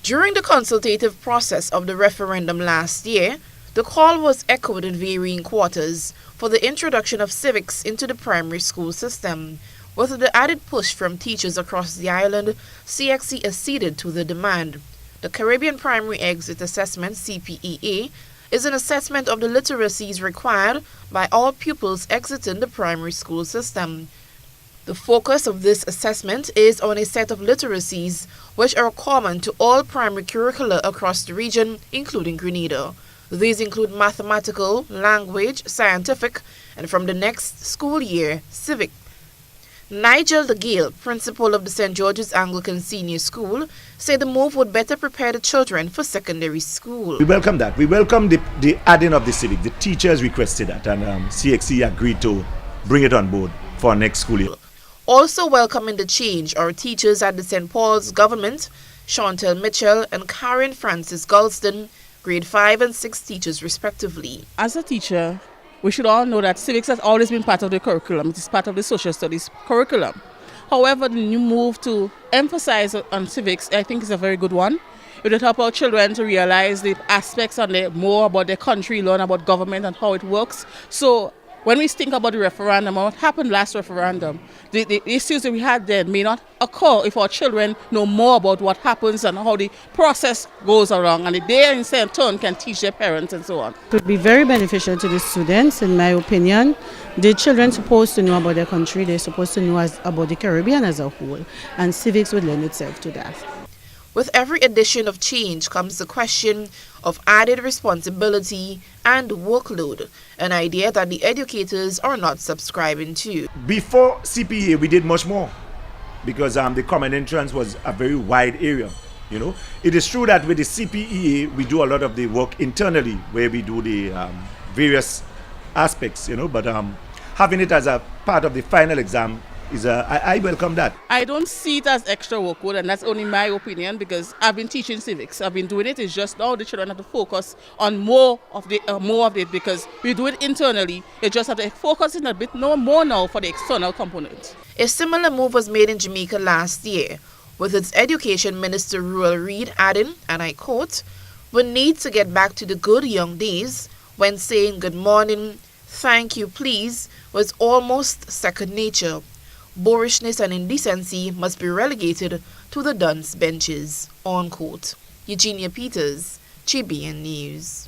During the consultative process of the referendum last year, the call was echoed in varying quarters for the introduction of civics into the primary school system. With the added push from teachers across the island, C.X.C acceded to the demand. The Caribbean Primary Exit Assessment (C.P.E.A) is an assessment of the literacies required by all pupils exiting the primary school system. The focus of this assessment is on a set of literacies which are common to all primary curricula across the region, including Grenada. These include mathematical, language, scientific, and from the next school year, civic. Nigel DeGale, principal of the St. George's Anglican Senior School, said the move would better prepare the children for secondary school. We welcome that. We welcome the adding of the civic. The teachers requested that, and C.X.C agreed to bring it on board for next school year. Also welcoming the change are teachers at the St. Paul's Government, Chantel Mitchell and Karen Francis Gulston, grade 5 and 6 teachers respectively. As a teacher, we should all know that civics has always been part of the curriculum. It is part of the social studies curriculum. However, the new move to emphasize on civics, I think, is a very good one. It will help our children to realize the aspects and more about their country, learn about government and how it works. So when we think about the referendum, what happened last referendum, the issues that we had then may not occur if our children know more about what happens and how the process goes along, and they in same turn can teach their parents and so on. It would be very beneficial to the students, in my opinion. The children are supposed to know about their country, they're supposed to know about the Caribbean as a whole, and civics would lend itself to that. With every addition of change comes the question of added responsibility and workload, an idea that the educators are not subscribing to. Before C.P.E.A, we did much more because the common entrance was a very wide area. It is true that with the C.P.E.A, we do a lot of the work internally where we do the various aspects, but having it as a part of the final exam I welcome that. I don't see it as extra workload, and that's only my opinion because I've been teaching civics. I've been doing it. It's just now the children have to focus on more of it because we do it internally. They just have to focus in a bit more now for the external component. A similar move was made in Jamaica last year, with its Education Minister Ruel Reid adding, and I quote, "We need to get back to the good young days when saying good morning, thank you, please was almost second nature. Boorishness and indecency must be relegated to the dunce benches." Unquote. Eugenia Peters, Caribbean News.